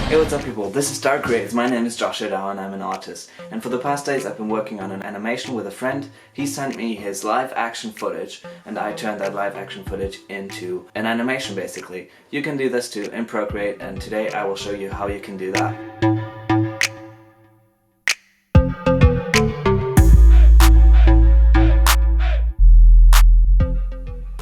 Hey, what's up people, this is Dark Creates. My name is Josh O'Dowd and I'm an artist. And for the past days I've been working on an animation with a friend. He sent me his live action footage and I turned that live action footage into an animation basically. You can do this too in Procreate, and today I will show you how you can do that.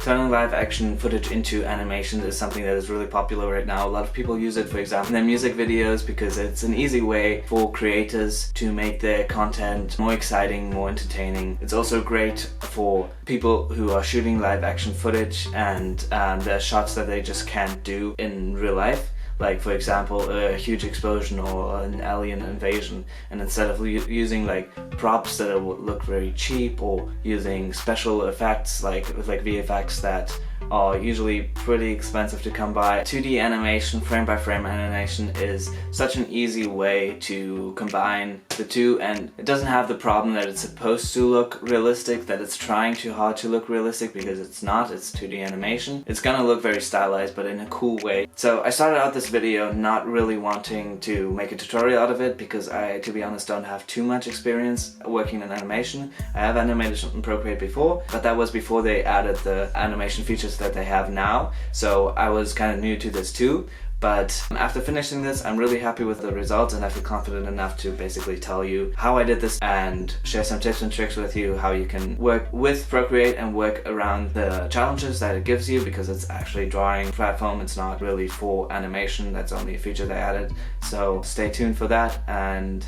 Turning live action footage into animation is something that is really popular right now. A lot of people use it, for example, in their music videos because it's an easy way for creators to make their content more exciting, more entertaining. It's also great for people who are shooting live action footage and there's shots that they just can't do in real life. Like, for example, a huge explosion or an alien invasion, and instead of using like props that would look very cheap or using special effects like VFX that are usually pretty expensive to come by, 2D animation, frame by frame animation is such an easy way to combine the two, and it doesn't have the problem that it's supposed to look realistic, that it's trying too hard to look realistic, because it's not. It's 2D animation. It's gonna look very stylized but in a cool way. So I started out this video not really wanting to make a tutorial out of it because I, to be honest, don't have too much experience working in animation. I have animated in Procreate before, but that was before they added the animation features that they have now, so I was kind of new to this too. But after finishing this, I'm really happy with the results, and I feel confident enough to basically tell you how I did this and share some tips and tricks with you, how you can work with Procreate and work around the challenges that it gives you, because it's actually drawing platform. It's not really for animation. That's only a feature they added. So stay tuned for that and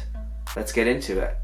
let's get into it.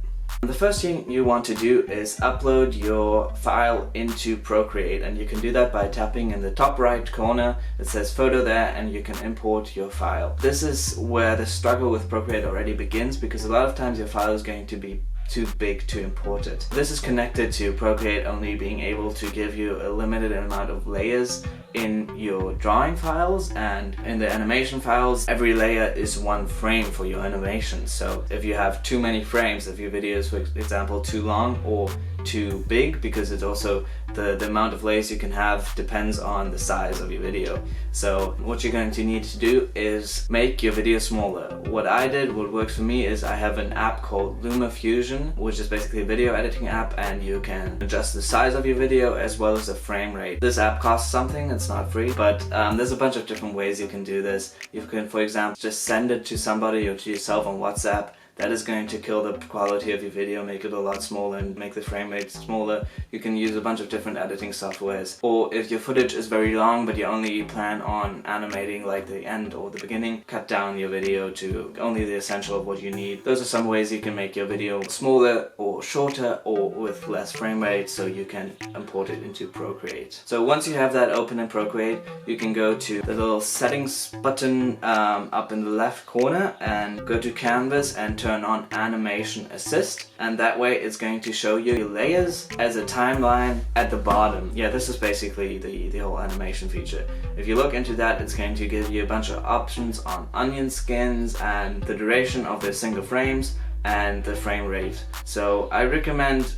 The first thing you want to do is upload your file into Procreate, and you can do that by tapping in the top right corner. It says photo there, and you can import your file. This is where the struggle with Procreate already begins, because a lot of times your file is going to be too big to import it. This is connected to Procreate only being able to give you a limited amount of layers in your drawing files, and in the animation files every layer is one frame for your animation. So if you have too many frames, if your video is, for example, too long or too big, because it's also the amount of layers you can have depends on the size of your video. So what you're going to need to do is make your video smaller. What I did, what works for me, is I have an app called LumaFusion, which is basically a video editing app, and you can adjust the size of your video as well as the frame rate. This app costs something, it's not free, but there's a bunch of different ways you can do this. You can, for example, just send it to somebody or to yourself on WhatsApp. That is going to kill the quality of your video, make it a lot smaller and make the frame rate smaller. You can use a bunch of different editing softwares. Or if your footage is very long but you only plan on animating like the end or the beginning, cut down your video to only the essential of what you need. Those are some ways you can make your video smaller or shorter or with less frame rate, so you can import it into Procreate. So once you have that open in Procreate, you can go to the little settings button up in the left corner and go to Canvas and turn on Animation Assist, and that way it's going to show you your layers as a timeline at the bottom. Yeah, this is basically the whole animation feature. If you look into that, it's going to give you a bunch of options on onion skins and the duration of the single frames and the frame rate. So I recommend,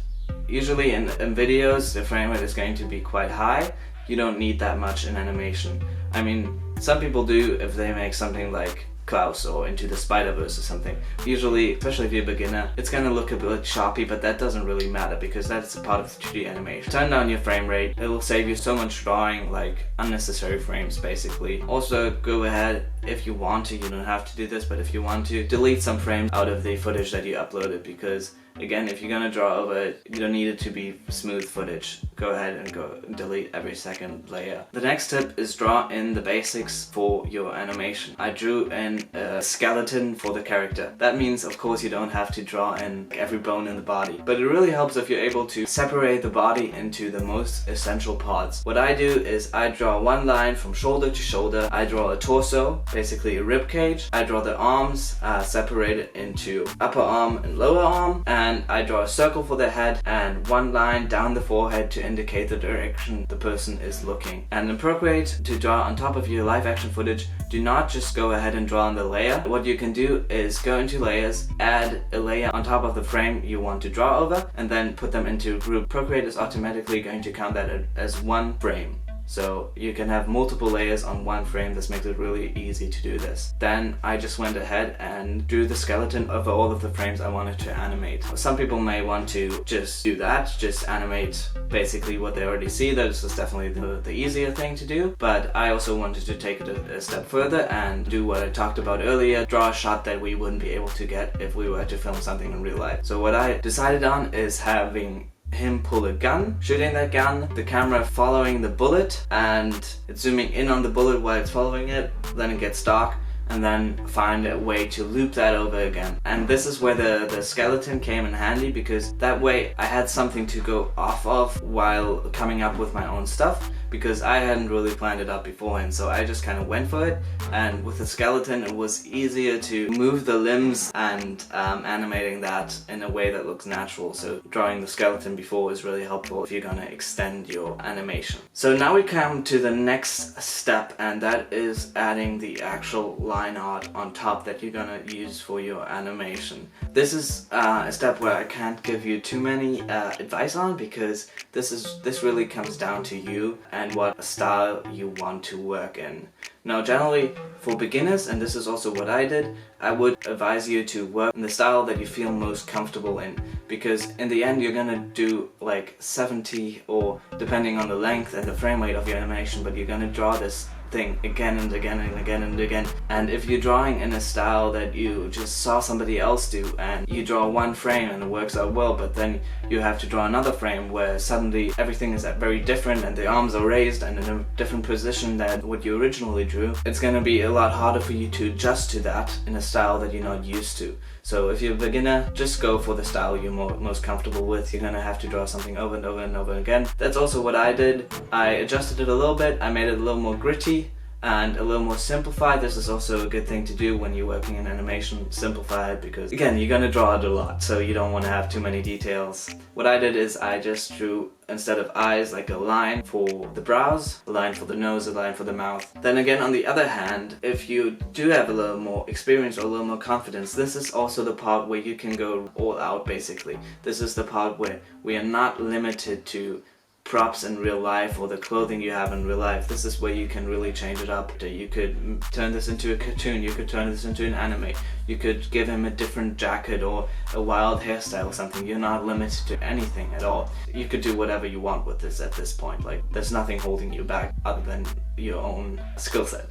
usually in videos, the frame rate is going to be quite high. You don't need that much in animation. I mean, some people do if they make something like Klaus or Into the Spider-Verse or something. Usually, especially if you're a beginner, it's gonna look a bit choppy, but that doesn't really matter because that's a part of the 2D animation. Turn down your frame rate. It'll save you so much drawing, like unnecessary frames basically. Also, go ahead if you want to, you don't have to do this, but if you want to, delete some frames out of the footage that you uploaded, because again, if you're gonna draw over it, you don't need it to be smooth footage. Go ahead and delete every second layer. The next tip is draw in the basics for your animation. I drew in a skeleton for the character. That means, of course, you don't have to draw in every bone in the body, but it really helps if you're able to separate the body into the most essential parts. What I do is I draw one line from shoulder to shoulder. I draw a torso, basically a rib cage. I draw the arms separated into upper arm and lower arm, and I draw a circle for the head and one line down the forehead to indicate the direction the person is looking. And in Procreate, to draw on top of your live action footage, do not just go ahead and draw on the layer. What you can do is go into layers, add a layer on top of the frame you want to draw over, and then put them into a group. Procreate is automatically going to count that as one frame. So you can have multiple layers on one frame. This makes it really easy to do this. Then I just went ahead and drew the skeleton of all of the frames I wanted to animate. Some people may want to just do that, just animate basically what they already see. This is definitely the easier thing to do, but I also wanted to take it a step further and do what I talked about earlier, draw a shot that we wouldn't be able to get if we were to film something in real life. So what I decided on is having him pull a gun, shooting that gun, the camera following the bullet, and it's zooming in on the bullet while it's following it, then it gets dark, and then find a way to loop that over again. And this is where the skeleton came in handy, because that way I had something to go off of while coming up with my own stuff, because I hadn't really planned it out beforehand, so I just kind of went for it. And with the skeleton it was easier to move the limbs and animating that in a way that looks natural. So drawing the skeleton before is really helpful if you're gonna extend your animation. So now we come to the next step, and that is adding the actual line art on top that you're gonna use for your animation. This is a step where I can't give you too many advice on, because this really comes down to you and what style you want to work in. Now generally for beginners, and this is also what I did, I would advise you to work in the style that you feel most comfortable in, because in the end you're gonna do like 70, or depending on the length and the frame rate of your animation, but you're gonna draw this thing again and again and again and again. And if you're drawing in a style that you just saw somebody else do, and you draw one frame and it works out well, but then you have to draw another frame where suddenly everything is very different and the arms are raised and in a different position than what you originally drew, it's going to be a lot harder for you to adjust to that in a style that you're not used to. So if you're a beginner, just go for the style you're most comfortable with. You're gonna have to draw something over and over and over again. That's also what I did. I adjusted it a little bit, I made it a little more gritty and a little more simplified. This is also a good thing to do when you're working in animation, simplify it, because again, you're gonna draw it a lot, so you don't want to have too many details. What I did is I just drew, instead of eyes, like a line for the brows, a line for the nose, a line for the mouth. Then again, on the other hand, if you do have a little more experience or a little more confidence, this is also the part where you can go all out basically. This is the part where we are not limited to props in real life or the clothing you have in real life. This is where you can really change it up. You could turn this into a cartoon, you could turn this into an anime, you could give him a different jacket or a wild hairstyle or something. You're not limited to anything at all. You could do whatever you want with this at this point. Like, there's nothing holding you back other than your own skill set.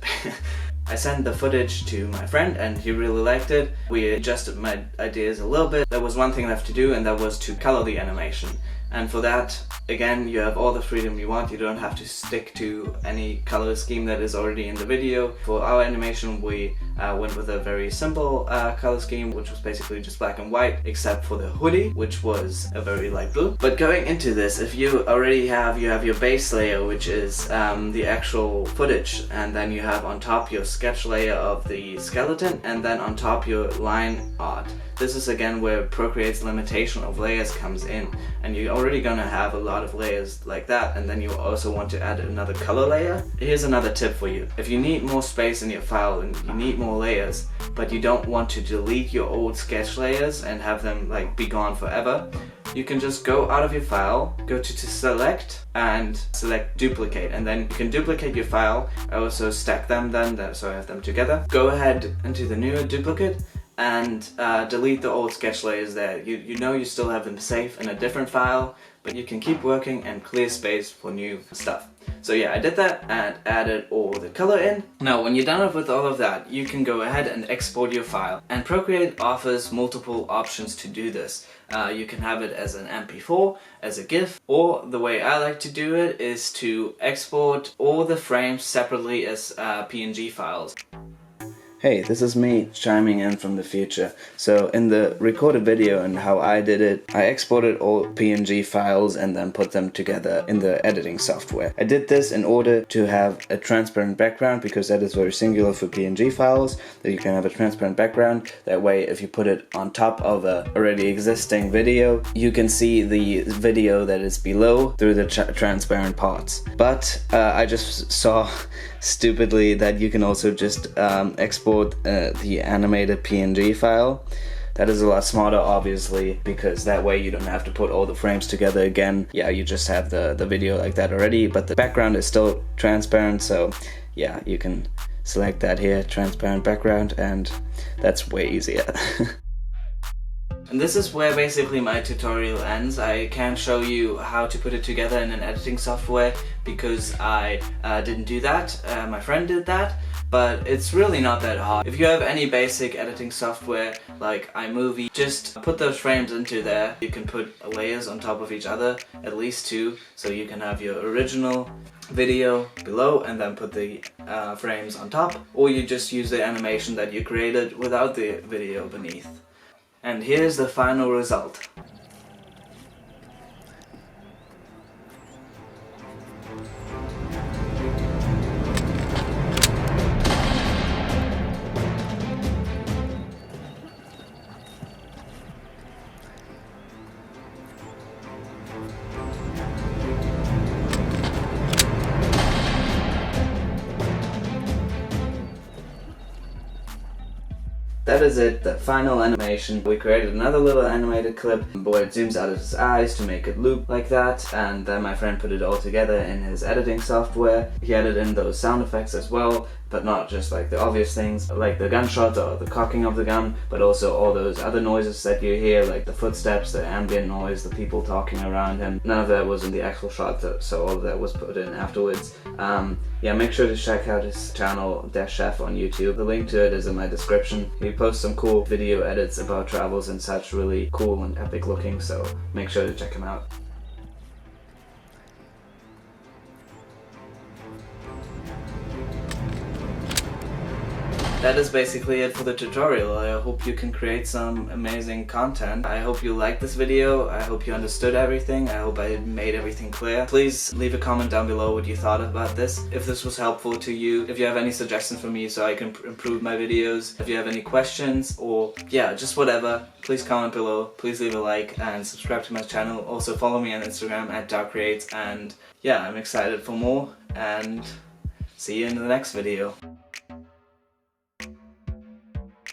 I sent the footage to my friend and he really liked it. We adjusted my ideas a little bit. There was one thing left to do, and that was to color the animation. And for that, again, you have all the freedom you want. You don't have to stick to any color scheme that is already in the video. For our animation, we went with a very simple color scheme, which was basically just black and white, except for the hoodie, which was a very light blue. But going into this, if you already have your base layer, which is the actual footage, and then you have on top your sketch layer of the skeleton, and then on top your line art. This is again where Procreate's limitation of layers comes in, and you're already gonna have a lot of layers like that, and then you also want to add another color layer. Here's another tip for you. If you need more space in your file and you need more layers, but you don't want to delete your old sketch layers and have them like be gone forever, you can just go out of your file, go to select and select duplicate, and then you can duplicate your file. I also stack them then, so I have them together. Go ahead into the new duplicate and delete the old sketch layers there. You know you still have them safe in a different file, but you can keep working and clear space for new stuff. So yeah, I did that and added all the color in. Now when you're done with all of that, you can go ahead and export your file. And Procreate offers multiple options to do this. You can have it as an MP4, as a GIF, or the way I like to do it is to export all the frames separately as PNG files. Hey, this is me chiming in from the future. So in the recorded video and how I did it, I exported all PNG files and then put them together in the editing software. I did this in order to have a transparent background, because that is very singular for PNG files, that you can have a transparent background. That way, if you put it on top of a already existing video, you can see the video that is below through the transparent parts. But I just saw stupidly that you can also just export the animated PNG file. That is a lot smarter, obviously, because that way you don't have to put all the frames together again. Yeah, you just have the video like that already, but the background is still transparent, so yeah, you can select that here, transparent background, and that's way easier. And this is where basically my tutorial ends. I can't show you how to put it together in an editing software because I didn't do that. My friend did that, but it's really not that hard. If you have any basic editing software like iMovie, just put those frames into there. You can put layers on top of each other, at least 2, so you can have your original video below and then put the frames on top, or you just use the animation that you created without the video beneath. And here's the final result. That is it, the final animation. We created another little animated clip where it zooms out of his eyes to make it loop like that, and then my friend put it all together in his editing software. He added in those sound effects as well, but not just like the obvious things like the gunshot or the cocking of the gun, but also all those other noises that you hear, like the footsteps, the ambient noise, the people talking around him. None of that was in the actual shot, so all of that was put in afterwards. Yeah, make sure to check out his channel, Chef on YouTube. The link to it is in my description. He posts some cool video edits about travels and such, really cool and epic looking, so make sure to check him out. That is basically it for the tutorial. I hope you can create some amazing content. I hope you liked this video. I hope you understood everything. I hope I made everything clear. Please leave a comment down below what you thought about this. If this was helpful to you, if you have any suggestions for me so I can improve my videos, if you have any questions, or yeah, just whatever, please comment below. Please leave a like and subscribe to my channel. Also follow me on Instagram at @darkcreates, and yeah, I'm excited for more, and see you in the next video.